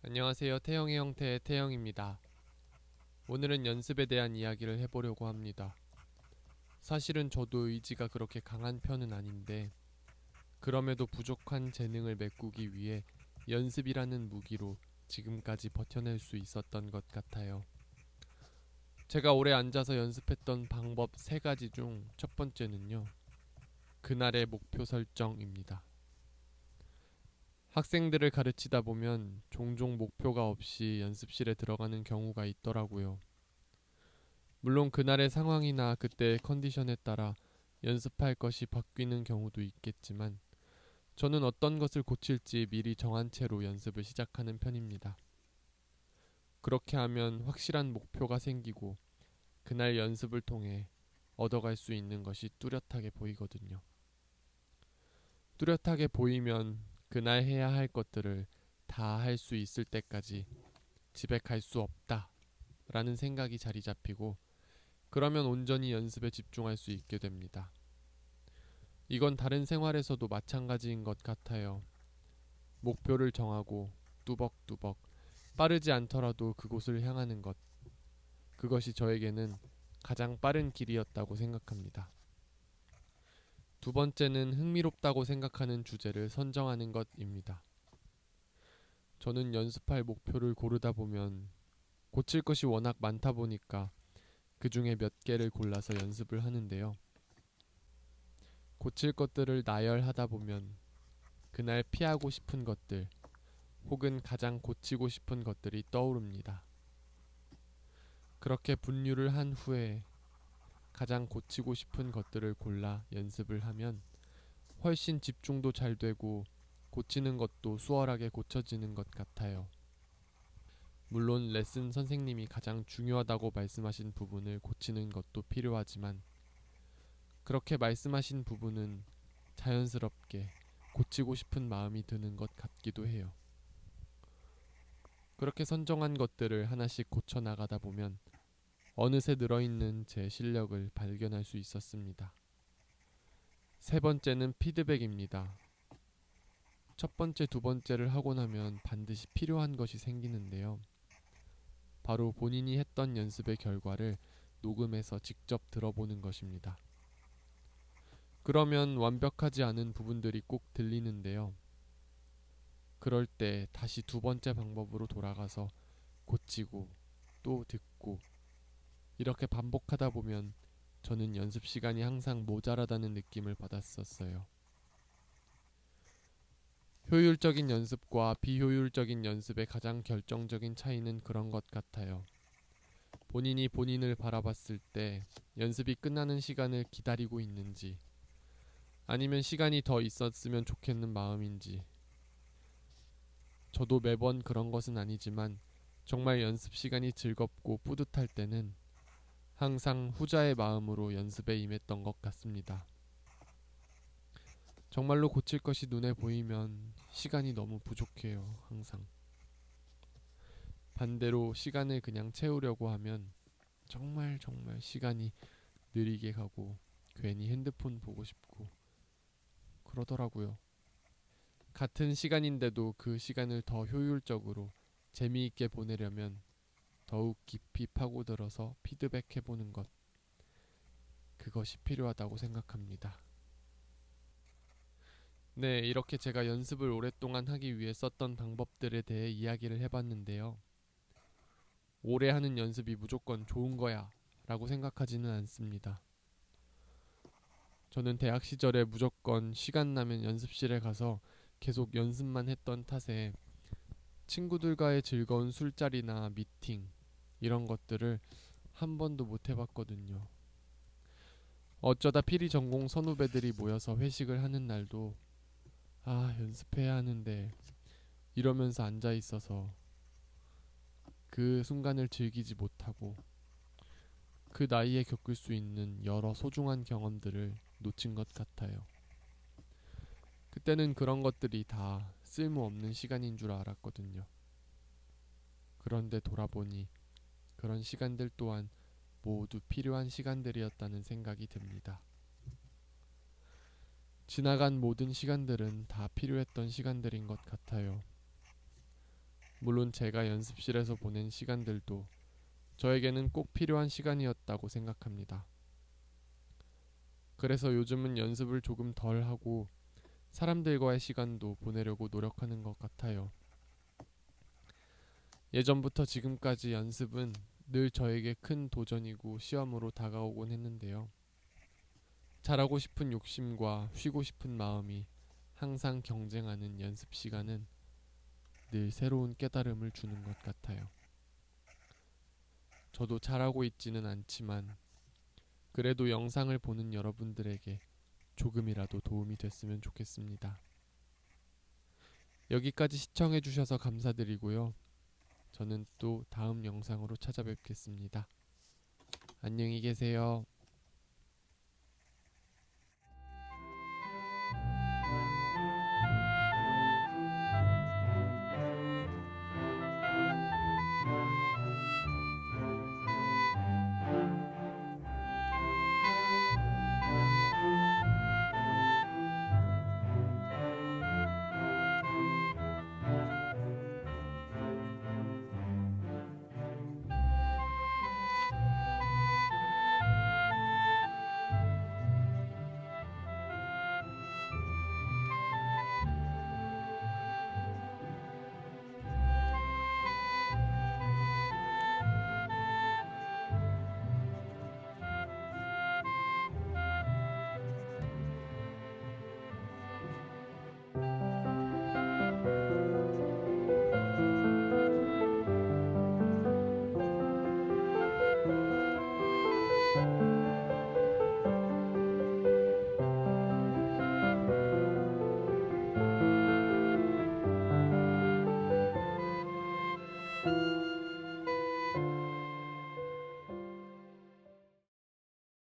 안녕하세요. 태영의 형태의 태영입니다. 오늘은 연습에 대한 이야기를 해보려고 합니다. 사실은 저도 의지가 그렇게 강한 편은 아닌데, 그럼에도 부족한 재능을 메꾸기 위해 연습이라는 무기로 지금까지 버텨낼 수 있었던 것 같아요. 제가 오래 앉아서 연습했던 방법 3가지 중 첫 번째는요, 그날의 목표 설정입니다. 학생들을 가르치다 보면 종종 목표가 없이 연습실에 들어가는 경우가 있더라고요. 물론 그날의 상황이나 그때의 컨디션에 따라 연습할 것이 바뀌는 경우도 있겠지만 저는 어떤 것을 고칠지 미리 정한 채로 연습을 시작하는 편입니다. 그렇게 하면 확실한 목표가 생기고 그날 연습을 통해 얻어갈 수 있는 것이 뚜렷하게 보이거든요. 뚜렷하게 보이면 그날 해야 할 것들을 다 할 수 있을 때까지 집에 갈 수 없다 라는 생각이 자리 잡히고, 그러면 온전히 연습에 집중할 수 있게 됩니다. 이건 다른 생활에서도 마찬가지인 것 같아요. 목표를 정하고 뚜벅뚜벅 빠르지 않더라도 그곳을 향하는 것, 그것이 저에게는 가장 빠른 길이었다고 생각합니다. 두 번째는 흥미롭다고 생각하는 주제를 선정하는 것입니다. 저는 연습할 목표를 고르다 보면 고칠 것이 워낙 많다 보니까 그 중에 몇 개를 골라서 연습을 하는데요. 고칠 것들을 나열하다 보면 그날 피하고 싶은 것들 혹은 가장 고치고 싶은 것들이 떠오릅니다. 그렇게 분류를 한 후에 가장 고치고 싶은 것들을 골라 연습을 하면 훨씬 집중도 잘 되고 고치는 것도 수월하게 고쳐지는 것 같아요. 물론 레슨 선생님이 가장 중요하다고 말씀하신 부분을 고치는 것도 필요하지만, 그렇게 말씀하신 부분은 자연스럽게 고치고 싶은 마음이 드는 것 같기도 해요. 그렇게 선정한 것들을 하나씩 고쳐 나가다 보면 어느새 늘어있는 제 실력을 발견할 수 있었습니다. 세 번째는 피드백입니다. 첫 번째, 두 번째를 하고 나면 반드시 필요한 것이 생기는데요. 바로 본인이 했던 연습의 결과를 녹음해서 직접 들어보는 것입니다. 그러면 완벽하지 않은 부분들이 꼭 들리는데요. 그럴 때 다시 두 번째 방법으로 돌아가서 고치고 또 듣고, 이렇게 반복하다 보면 저는 연습 시간이 항상 모자라다는 느낌을 받았었어요. 효율적인 연습과 비효율적인 연습의 가장 결정적인 차이는 그런 것 같아요. 본인이 본인을 바라봤을 때 연습이 끝나는 시간을 기다리고 있는지, 아니면 시간이 더 있었으면 좋겠는 마음인지. 저도 매번 그런 것은 아니지만 정말 연습 시간이 즐겁고 뿌듯할 때는 항상 후자의 마음으로 연습에 임했던 것 같습니다. 정말로 고칠 것이 눈에 보이면 시간이 너무 부족해요, 항상. 반대로 시간을 그냥 채우려고 하면 정말 시간이 느리게 가고 괜히 핸드폰 보고 싶고 그러더라고요. 같은 시간인데도 그 시간을 더 효율적으로 재미있게 보내려면 더욱 깊이 파고들어서 피드백해보는 것, 그것이 필요하다고 생각합니다. 네, 이렇게 제가 연습을 오랫동안 하기 위해 썼던 방법들에 대해 이야기를 해봤는데요. 오래 하는 연습이 무조건 좋은 거야 라고 생각하지는 않습니다. 저는 대학 시절에 무조건 시간 나면 연습실에 가서 계속 연습만 했던 탓에 친구들과의 즐거운 술자리나 미팅, 이런 것들을 한 번도 못 해봤거든요. 어쩌다 피리 전공 선후배들이 모여서 회식을 하는 날도 연습해야 하는데 이러면서 앉아 있어서 그 순간을 즐기지 못하고 그 나이에 겪을 수 있는 여러 소중한 경험들을 놓친 것 같아요. 그때는 그런 것들이 다 쓸모없는 시간인 줄 알았거든요. 그런데 돌아보니 그런 시간들 또한 모두 필요한 시간들이었다는 생각이 듭니다. 지나간 모든 시간들은 다 필요했던 시간들인 것 같아요. 물론 제가 연습실에서 보낸 시간들도 저에게는 꼭 필요한 시간이었다고 생각합니다. 그래서 요즘은 연습을 조금 덜 하고 사람들과의 시간도 보내려고 노력하는 것 같아요. 예전부터 지금까지 연습은 늘 저에게 큰 도전이고 시험으로 다가오곤 했는데요. 잘하고 싶은 욕심과 쉬고 싶은 마음이 항상 경쟁하는 연습 시간은 늘 새로운 깨달음을 주는 것 같아요. 저도 잘하고 있지는 않지만 그래도 영상을 보는 여러분들에게 조금이라도 도움이 됐으면 좋겠습니다. 여기까지 시청해주셔서 감사드리고요. 저는 또 다음 영상으로 찾아뵙겠습니다. 안녕히 계세요.